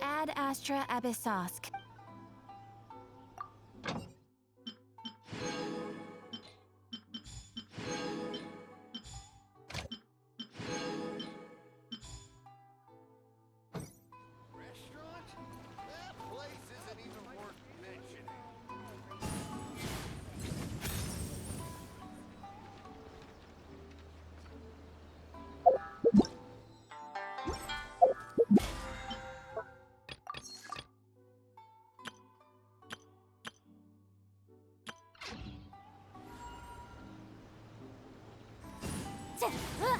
Ad astra abyssosk. Restaurant? That place isn't even worth mentioning. Restaurant? That place isn't even worth mentioning.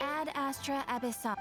Ad astra abyssosk.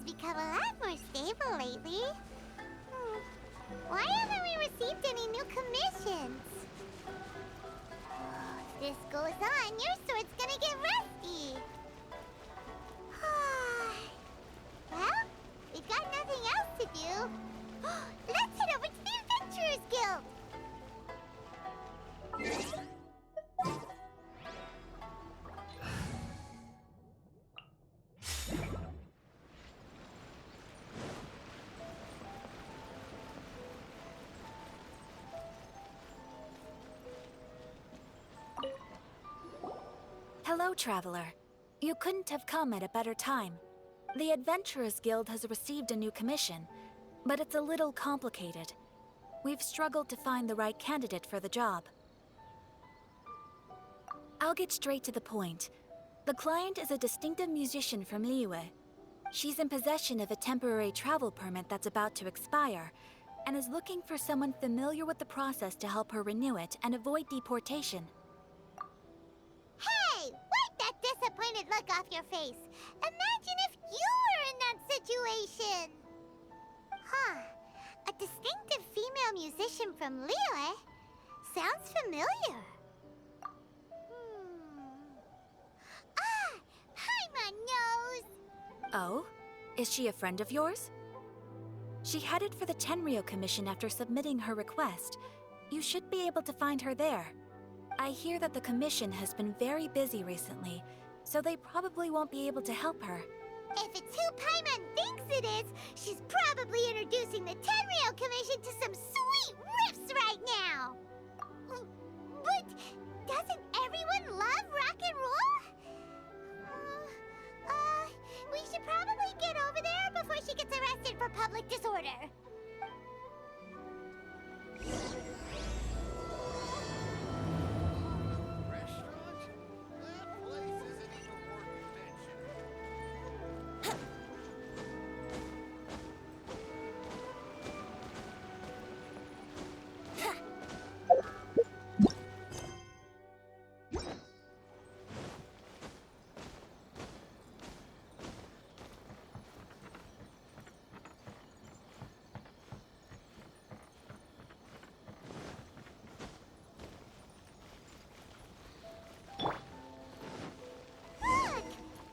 has become a lot more stable lately. Why haven't we received any new commissions? If this goes on, your sword's gonna get rusty. Well, we've got nothing else to do. Let's head over to the Adventurers Guild. Hello, traveler. You couldn't have come at a better time. The Adventurers Guild has received a new commission, but it's a little complicated. We've struggled to find the right candidate for the job. I'll get straight to the point. The client is a distinctive musician from Liyue. She's in possession of a temporary travel permit that's about to expire, and is looking for someone familiar with the process to help her renew it and avoid deportation. Hey, wipe that disappointed look off your face. Imagine if you were in that situation. A distinctive female musician from Liyue? Sounds familiar. Paimon knows. Oh? Is she a friend of yours? She headed for the Tenryou Commission after submitting her request. You should be able to find her there. I hear that the commission has been very busy recently, so they probably won't be able to help her. If it's who Paimon thinks it is, she's probably introducing the Tenryou Commission to some sweet riffs right now. But doesn't everyone love rock and roll? We should probably get over there before she gets arrested for public disorder. Restaurant? That place isn't even worth mentioning. Look!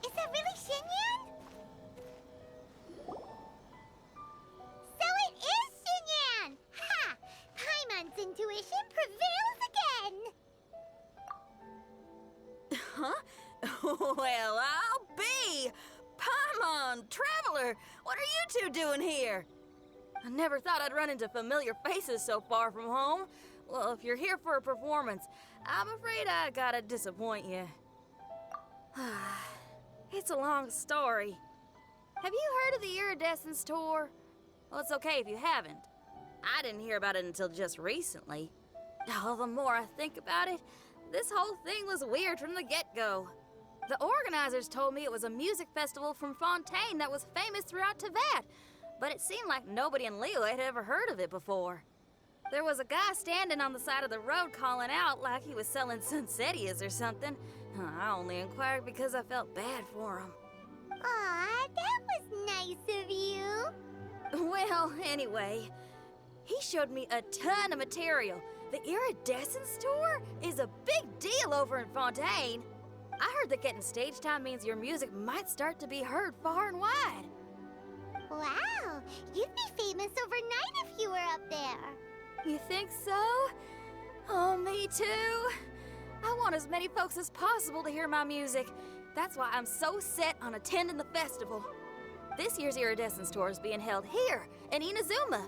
Is that really Xinyan? So it is Xinyan! Ha! Paimon's intuition prevails again! Huh? Well, I'll be! Paimon, Traveler, what are you two doing here? I never thought I'd run into familiar faces so far from home. Well, if you're here for a performance, I'm afraid I gotta disappoint you. It's a long story. Have you heard of the Iridescence Tour? Well, it's okay if you haven't. I didn't hear about it until just recently. Oh, the more I think about it, this whole thing was weird from the get-go. The organizers told me it was a music festival from Fontaine that was famous throughout Teyvat, but it seemed like nobody in Liyue had ever heard of it before. There was a guy standing on the side of the road calling out like he was selling Sunsetias or something. I only inquired because I felt bad for him. Aw, that was nice of you. Well, anyway, he showed me a ton of material. The Iridescence Tour is a big deal over in Fontaine. I heard that getting stage time means your music might start to be heard far and wide. Wow, you'd be famous overnight if you were up there. You think so? Oh, me too. I want as many folks as possible to hear my music. That's why I'm so set on attending the festival. This year's Iridescence Tour is being held here in Inazuma.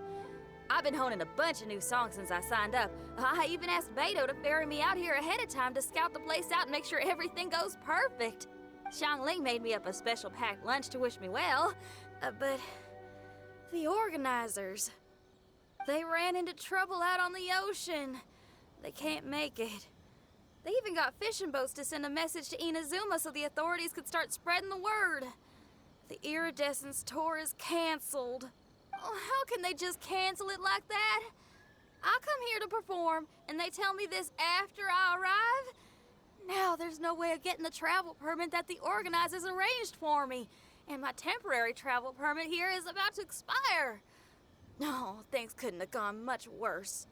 I've been honing a bunch of new songs since I signed up. I even asked Beto to ferry me out here ahead of time to scout the place out and make sure everything goes perfect. Xiangling made me up a special packed lunch to wish me well, but the organizers, they ran into trouble out on the ocean. They can't make it. They even got fishing boats to send a message to Inazuma so the authorities could start spreading the word. The Iridescence Tour is canceled. Oh, how can they just cancel it like that? I come here to perform, and they tell me this after I arrive? Now there's no way of getting the travel permit that the organizers arranged for me. and my temporary travel permit here is about to expire. No, things couldn't have gone much worse.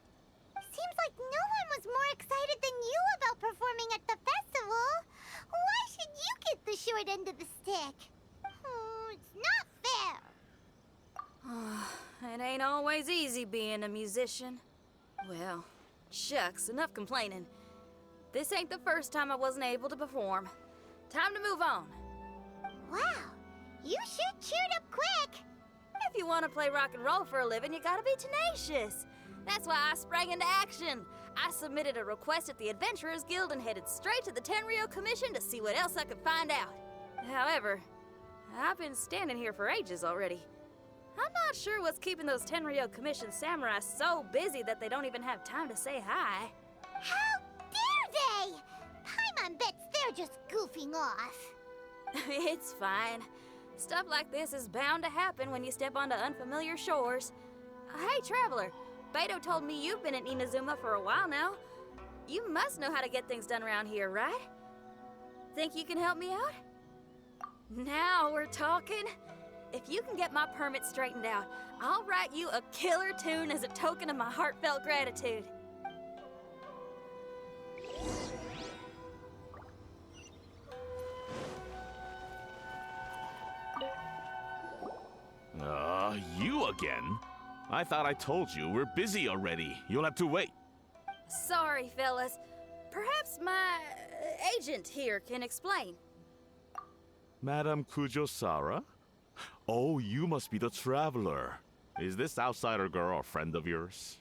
Seems like no one was more excited than you about performing at the festival. Why should you get the short end of the stick? Oh, it's not fair. It ain't always easy being a musician. Well, shucks, enough complaining. This ain't the first time I wasn't able to perform. Time to move on. Wow, you sure cheered up quick. If you want to play rock and roll for a living, you gotta be tenacious. That's why I sprang into action. I submitted a request at the Adventurers Guild and headed straight to the Tenryou Commission to see what else I could find out. However, I've been standing here for ages already. I'm not sure what's keeping those Tenryou Commission samurai so busy that they don't even have time to say hi. How dare they? Paimon bets they're just goofing off. It's fine. Stuff like this is bound to happen when you step onto unfamiliar shores. Hey, Traveler. Beto told me you've been at Inazuma for a while now. You must know how to get things done around here, right? Think you can help me out? Now we're talking. If you can get my permit straightened out, I'll write you a killer tune as a token of my heartfelt gratitude. You again? I thought I told you we're busy already. You'll have to wait. Sorry, fellas. Perhaps my agent here can explain. Madam Kujosara? Oh, you must be the traveler. Is this outsider girl a friend of yours?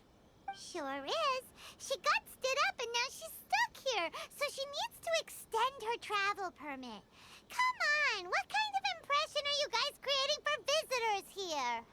Sure is. She got stood up and now she's stuck here, so she needs to extend her travel permit. Come on, what kind of impression are you guys creating for visitors here?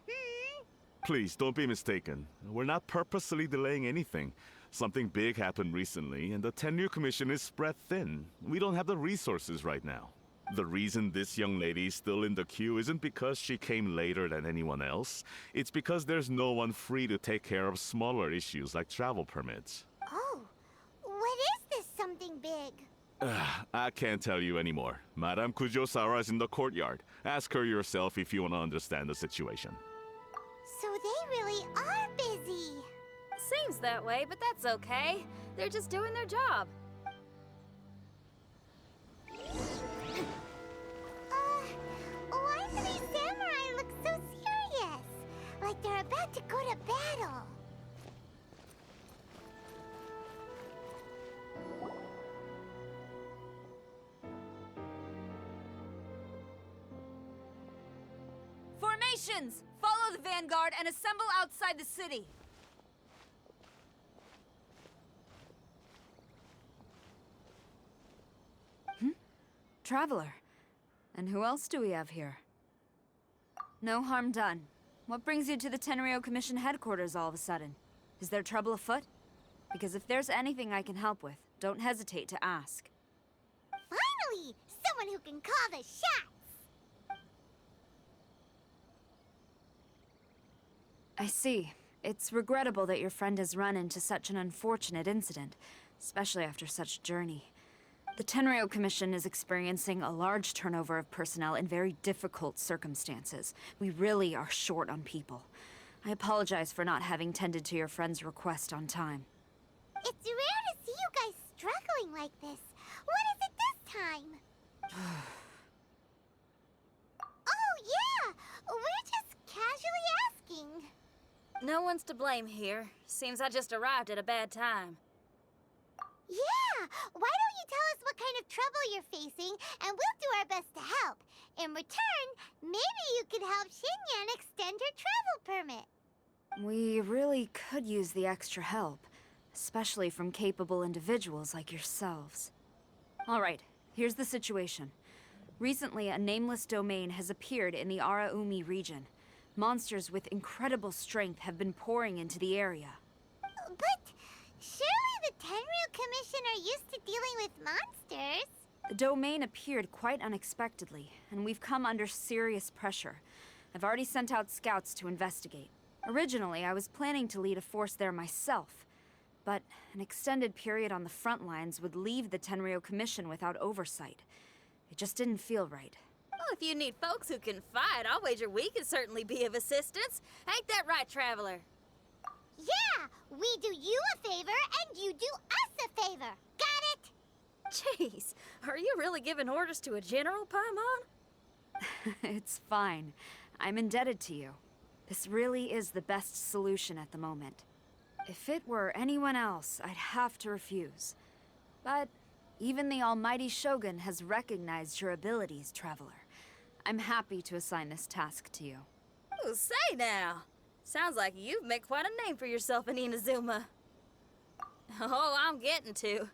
Please, don't be mistaken. We're not purposely delaying anything. Something big happened recently, and the Tenryou Commission is spread thin. We don't have the resources right now. The reason this young lady is still in the queue isn't because she came later than anyone else. It's because there's no one free to take care of smaller issues like travel permits. Oh, what is this something big? I can't tell you anymore. Madame Kujosara is in the courtyard. Ask her yourself if you want to understand the situation. So they really are busy. Seems that way, but that's okay. They're just doing their job. Why do these samurai look so serious? Like they're about to go to battle. Formations! Follow the vanguard and assemble outside the city. Traveler. And who else do we have here? No harm done. What brings you to the Tenryou Commission headquarters all of a sudden? Is there trouble afoot? Because if there's anything I can help with, don't hesitate to ask. Finally! Someone who can call the shots! I see. It's regrettable that your friend has run into such an unfortunate incident, especially after such a journey. The Tenryou Commission is experiencing a large turnover of personnel in very difficult circumstances. We really are short on people. I apologize for not having tended to your friend's request on time. It's rare to see you guys struggling like this. What is it this time? Oh, yeah! We're just casually asking. No one's to blame here. Seems I just arrived at a bad time. Yeah! Why don't you tell us what kind of trouble you're facing, and we'll do our best to help. In return, maybe you could help Xinyan extend her travel permit. We really could use the extra help, especially from capable individuals like yourselves. All right, here's the situation. Recently, a nameless domain has appeared in the Araumi region. Monsters with incredible strength have been pouring into the area. But surely the Tenryou Commission are used to dealing with monsters. The domain appeared quite unexpectedly, and we've come under serious pressure. I've already sent out scouts to investigate. Originally, I was planning to lead a force there myself, but an extended period on the front lines would leave the Tenryou Commission without oversight. It just didn't feel right. if you need folks who can fight, I'll wager we can certainly be of assistance. Ain't that right, Traveler? Yeah, we do you a favor and you do us a favor. Got it? Jeez, are you really giving orders to a general, Paimon? It's fine. I'm indebted to you. This really is the best solution at the moment. If it were anyone else, I'd have to refuse. But even the almighty Shogun has recognized your abilities, Traveler. I'm happy to assign this task to you. Ooh, say now. Sounds like you've made quite a name for yourself in Inazuma. Oh, I'm getting to.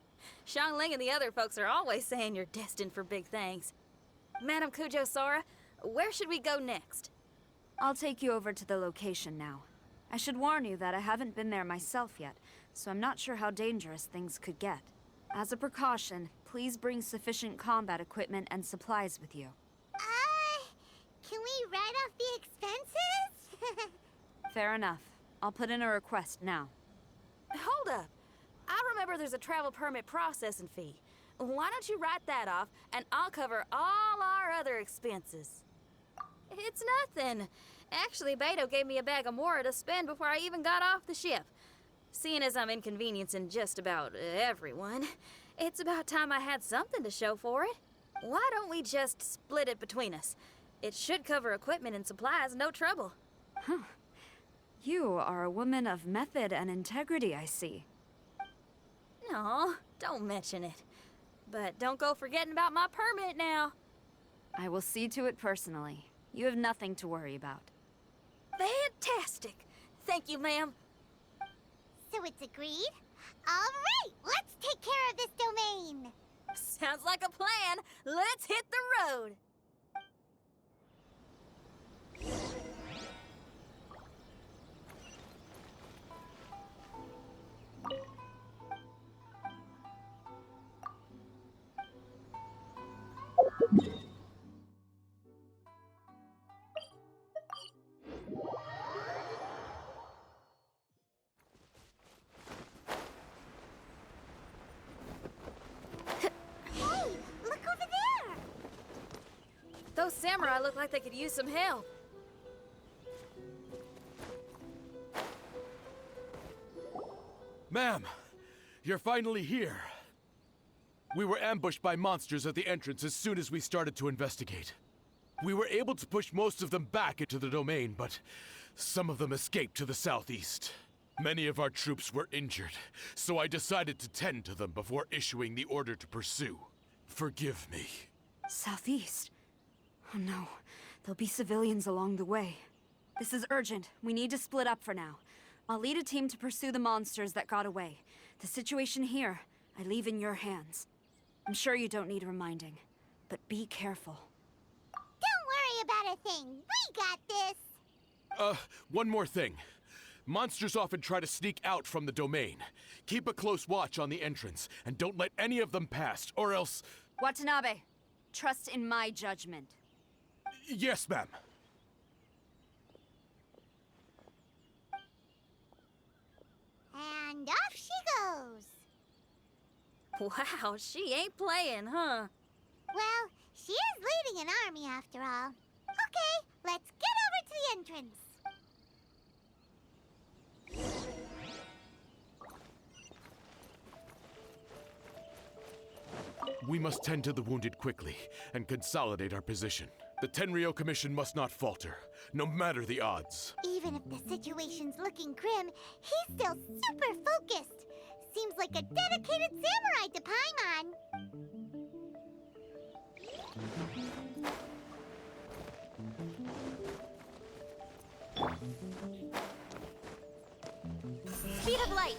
Xiangling and the other folks are always saying you're destined for big things. Madam Kujo Sora, where should we go next? I'll take you over to the location now. I should warn you that I haven't been there myself yet, so I'm not sure how dangerous things could get. As a precaution, please bring sufficient combat equipment and supplies with you. Can we write off the expenses? Fair enough. I'll put in a request now. Hold up. I remember there's a travel permit processing fee. Why don't you write that off, and I'll cover all our other expenses. It's nothing. Actually, Beto gave me a bag of Mora to spend before I even got off the ship. Seeing as I'm inconveniencing just about everyone, it's about time I had something to show for it. Why don't we just split it between us? It should cover equipment and supplies, no trouble. Huh. You are a woman of method and integrity, I see. No, don't mention it. But don't go forgetting about my permit now. I will see to it personally. You have nothing to worry about. Fantastic. Thank you, ma'am. So it's agreed? All right, let's take care of this domain. Sounds like a plan. Let's hit the road. Hey, look over there. Those samurai look like they could use some help. Ma'am, you're finally here. We were ambushed by monsters at the entrance as soon as we started to investigate. We were able to push most of them back into the domain, but some of them escaped to the southeast. Many of our troops were injured, so I decided to tend to them before issuing the order to pursue. Forgive me. Southeast? Oh no, there'll be civilians along the way. This is urgent. We need to split up for now. I'll lead a team to pursue the monsters that got away. The situation here, I leave in your hands. I'm sure you don't need reminding, but be careful. Don't worry about a thing. We got this. One more thing. Monsters often try to sneak out from the domain. Keep a close watch on the entrance, and don't let any of them pass, or else... Watanabe, trust in my judgment. Yes, ma'am. And off she goes. Wow, she ain't playing, huh? Well, she is leading an army after all. Okay, let's get over to the entrance. We must tend to the wounded quickly and consolidate our position. The Tenryou Commission must not falter, no matter the odds. Even if the situation's looking grim, he's still super focused. Seems like a dedicated samurai to Paimon. Speed of light.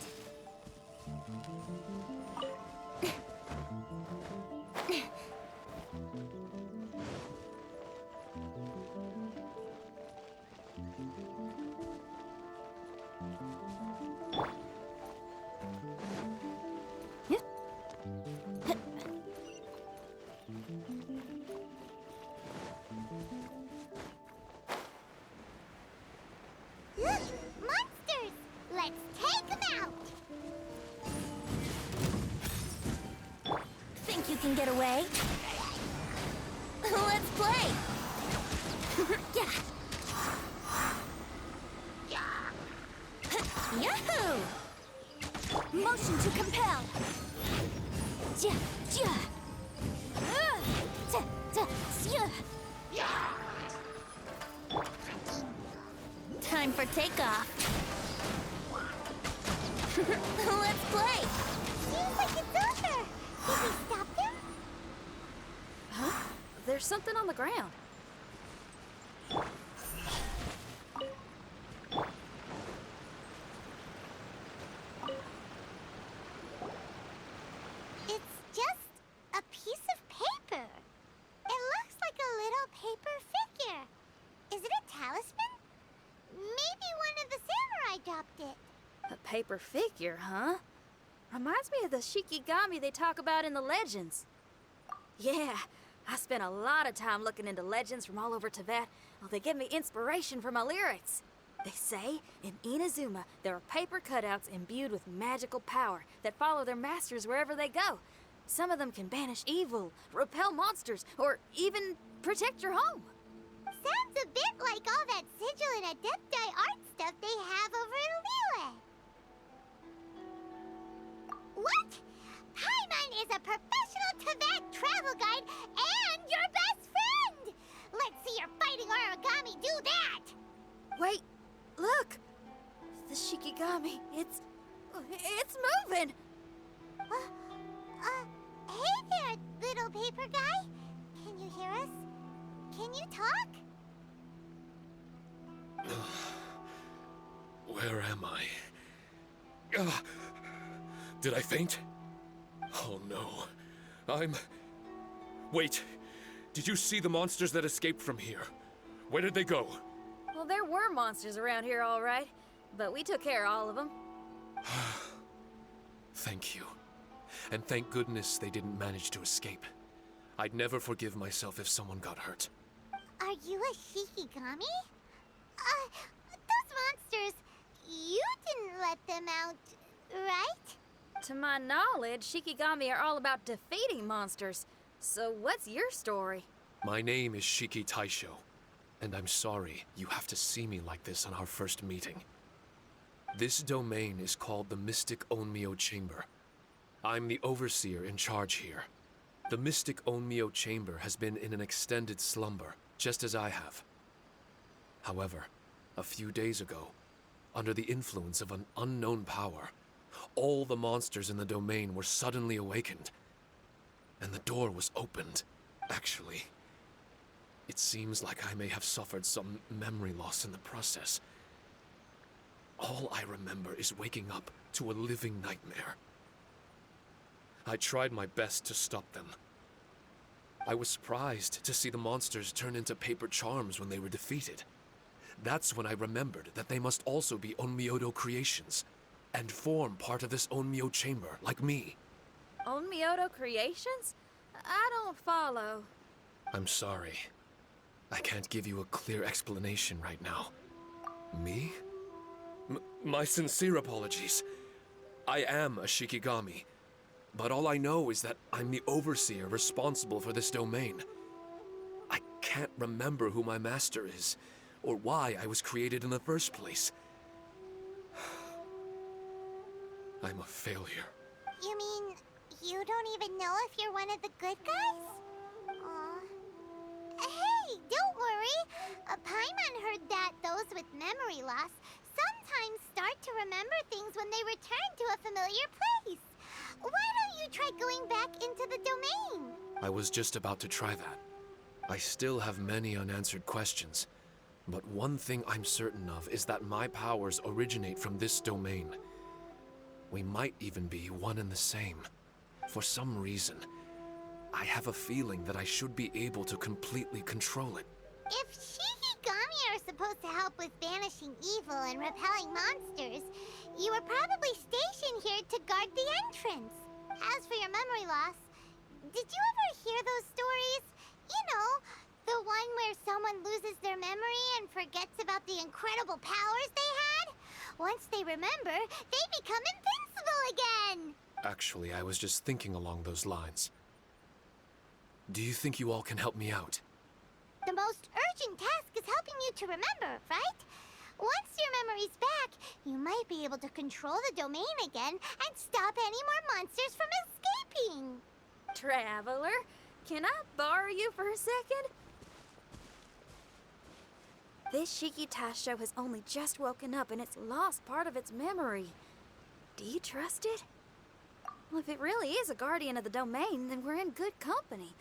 Look, monsters! Let's take them out! Think you can get away? Let's play! Yahoo! Motion to compel! Ja, ja! Time for takeoff! Let's play! Seems like it's over. Did we stop them? Huh? There's something on the ground. It's just a piece of paper. It looks like a little paper figure. Is it a talisman? Maybe one of the samurai dropped it. A paper figure, huh? Reminds me of the shikigami they talk about in the legends. Yeah, I spent a lot of time looking into legends from all over Tibet. Well, they give me inspiration for my lyrics. They say in Inazuma there are paper cutouts imbued with magical power that follow their masters wherever they go. Some of them can banish evil, repel monsters, or even protect your home. Sounds a bit like all that sigil and adepti art stuff they have over in Liyue. What? Paimon is a professional Tibet travel guide and your best friend! Let's see your fighting origami do that! Wait, look! The shikigami, it's moving! Hey there, little paper guy. Can you hear us? Can you talk? Where am I? Did I faint? Oh no. Wait. Did you see the monsters that escaped from here? Where did they go? Well, there were monsters around here, all right. But we took care of all of them. Thank you. And thank goodness they didn't manage to escape. I'd never forgive myself if someone got hurt. Are you a shikigami? Those monsters, you didn't let them out, right? To my knowledge, shikigami are all about defeating monsters. So what's your story? My name is Shiki Taishou, and I'm sorry you have to see me like this on our first meeting. This domain is called the Mystic Onmyo Chamber. I'm the overseer in charge here. The Mystic Onmyo Chamber has been in an extended slumber, just as I have. However, a few days ago, under the influence of an unknown power, all the monsters in the domain were suddenly awakened, and the door was opened. Actually, it seems like I may have suffered some memory loss in the process. All I remember is waking up to a living nightmare. I tried my best to stop them. I was surprised to see the monsters turn into paper charms when they were defeated. That's when I remembered that they must also be Onmyodo creations, and form part of this Onmyo chamber, like me. Onmyodo creations? I don't follow. I'm sorry. I can't give you a clear explanation right now. Me? My sincere apologies. I am a Shikigami, but all I know is that I'm the overseer responsible for this domain. I can't remember who my master is, or why I was created in the first place. I'm a failure. You mean you don't even know if you're one of the good guys? Aw. Hey, don't worry. Paimon heard that those with memory loss sometimes start to remember things when they return to a familiar place. Why don't you try going back into the domain? I was just about to try that. I still have many unanswered questions, but one thing I'm certain of is that my powers originate from this domain. We might even be one and the same. For some reason, I have a feeling that I should be able to completely control it. If Shikigami are supposed to help with banishing evil and repelling monsters, you were probably stationed here to guard the entrance. As for your memory loss, did you ever hear those stories? You know, the one where someone loses their memory and forgets about the incredible powers they had? Once they remember, they become invincible again! Actually, I was just thinking along those lines. Do you think you all can help me out? The most urgent task is helping you to remember, right? Once your memory's back, you might be able to control the domain again and stop any more monsters from escaping. Traveler, can I borrow you for a second? This shiki taishou has only just woken up and it's lost part of its memory. Do you trust it? Well, if it really is a guardian of the domain, then we're in good company.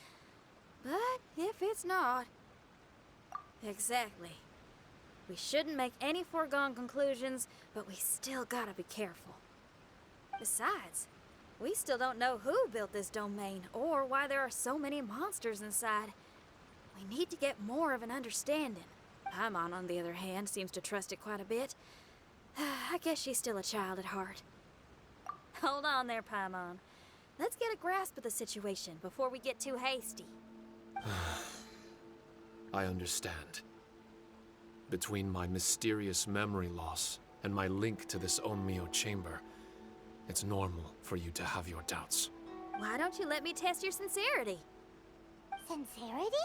But if it's not... Exactly. We shouldn't make any foregone conclusions, but we still gotta be careful. Besides, we still don't know who built this domain or why there are so many monsters inside. We need to get more of an understanding. Paimon, on the other hand, seems to trust it quite a bit. I guess she's still a child at heart. Hold on there, Paimon. Let's get a grasp of the situation before we get too hasty. I understand. Between my mysterious memory loss and my link to this Onmyo chamber, it's normal for you to have your doubts. Why don't you let me test your sincerity? Sincerity?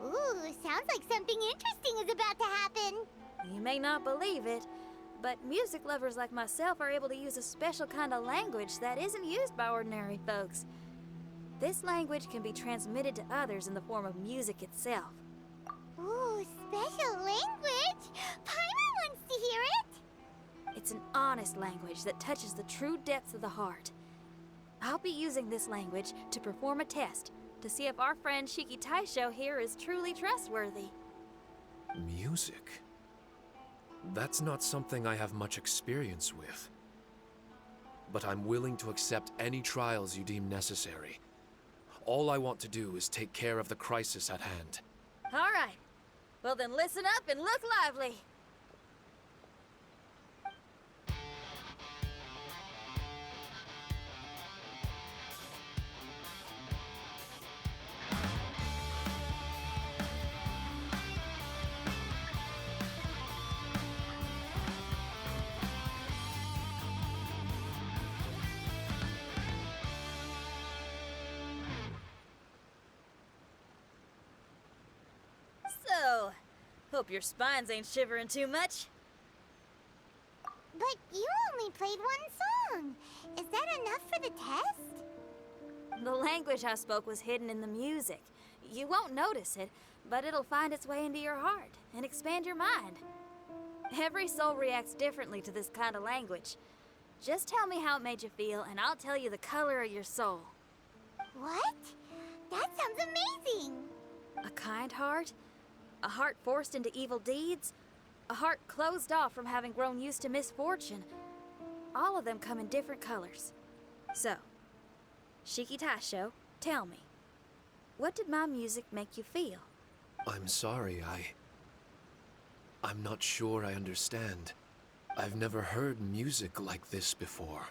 Ooh, sounds like something interesting is about to happen. You may not believe it, but music lovers like myself are able to use a special kind of language that isn't used by ordinary folks. This language can be transmitted to others in the form of music itself. Ooh, special language? Paimon wants to hear it. It's an honest language that touches the true depths of the heart. I'll be using this language to perform a test to see if our friend Shiki Taishou here is truly trustworthy. Music? That's not something I have much experience with. But I'm willing to accept any trials you deem necessary. All I want to do is take care of the crisis at hand. All right. Well then listen up and look lively. So, hope your spines ain't shivering too much. But you only played one song. Is that enough for the test? The language I spoke was hidden in the music. You won't notice it, but it'll find its way into your heart and expand your mind. Every soul reacts differently to this kind of language. Just tell me how it made you feel, and I'll tell you the color of your soul. What? That sounds amazing. A kind heart? A heart forced into evil deeds? A heart closed off from having grown used to misfortune? All of them come in different colors. So, Shiki Taishou, tell me, what did my music make you feel? I'm sorry, I'm not sure I understand. I've never heard music like this before,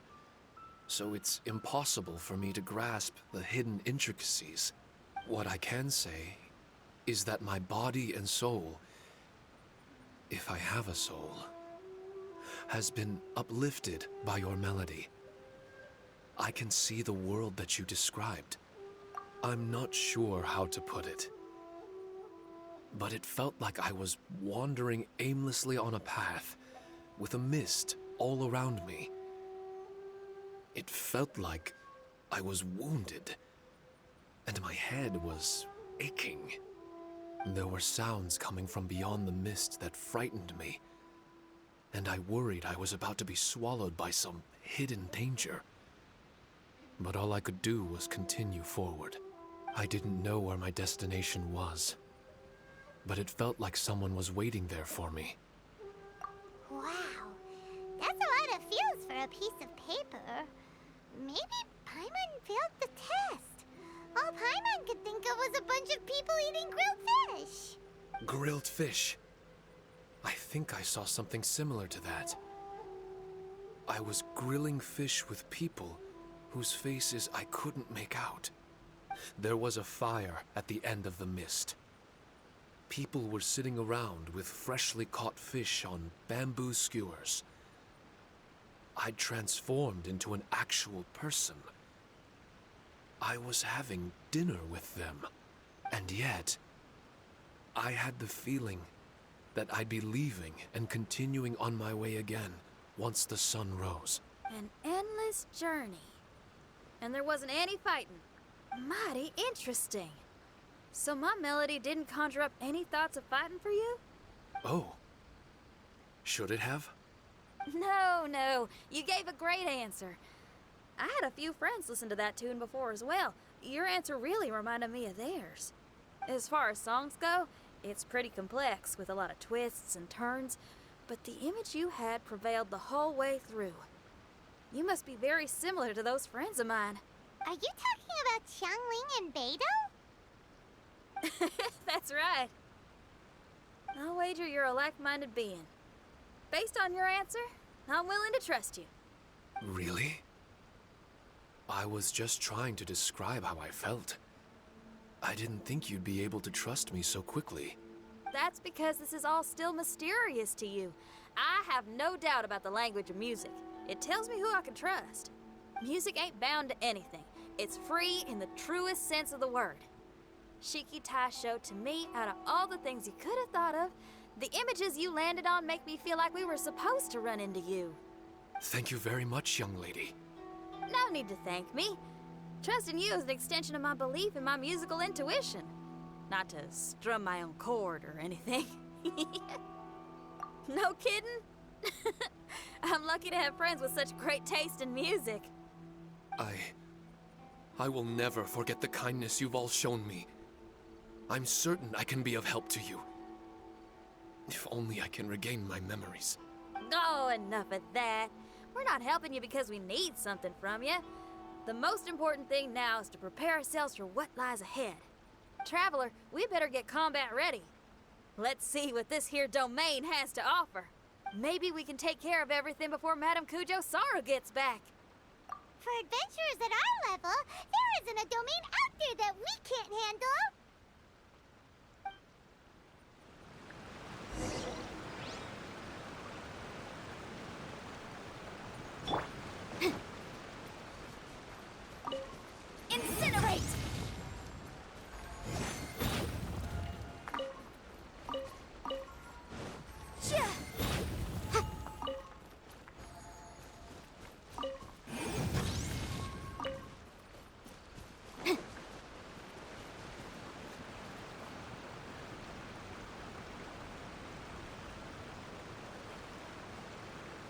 so it's impossible for me to grasp the hidden intricacies. What I can say is that my body and soul, if I have a soul, has been uplifted by your melody. I can see the world that you described. I'm not sure how to put it, but it felt like I was wandering aimlessly on a path with a mist all around me. It felt like I was wounded, and my head was aching. There were sounds coming from beyond the mist that frightened me, and I worried I was about to be swallowed by some hidden danger. But all I could do was continue forward. I didn't know where my destination was, but it felt like someone was waiting there for me. Wow, that's a lot of feels for a piece of paper. Maybe Paimon failed the test. All Paimon could think of was a bunch of people eating grilled fish. Grilled fish. I think I saw something similar to that. I was grilling fish with people whose faces I couldn't make out. There was a fire at the end of the mist. People were sitting around with freshly caught fish on bamboo skewers. I'd transformed into an actual person. I was having dinner with them, and yet I had the feeling that I'd be leaving and continuing on my way again once the sun rose. An endless journey. And there wasn't any fighting. Mighty interesting. So my melody didn't conjure up any thoughts of fighting for you? Oh. Should it have? No. You gave a great answer. I had a few friends listen to that tune before as well. Your answer really reminded me of theirs. As far as songs go, it's pretty complex with a lot of twists and turns, but the image you had prevailed the whole way through. You must be very similar to those friends of mine. Are you talking about Xiangling and Beidou? That's right. I'll wager you're a like-minded being. Based on your answer, I'm willing to trust you. Really? I was just trying to describe how I felt. I didn't think you'd be able to trust me so quickly. That's because this is all still mysterious to you. I have no doubt about the language of music. It tells me who I can trust. Music ain't bound to anything. It's free in the truest sense of the word. Shiki taishou, to me, out of all the things you could have thought of, the images you landed on make me feel like we were supposed to run into you. Thank you very much, young lady. No need to thank me. Trusting you is an extension of my belief in my musical intuition. Not to strum my own chord or anything. No kidding? I'm lucky to have friends with such great taste in music. I will never forget the kindness you've all shown me. I'm certain I can be of help to you. If only I can regain my memories. Oh, enough of that. We're not helping you because we need something from you. The most important thing now is to prepare ourselves for what lies ahead. Traveler, we better get combat ready. Let's see what this here domain has to offer. Maybe we can take care of everything before Madame Kujo Saru gets back. For adventurers at our level, there isn't a domain out there that we can't handle.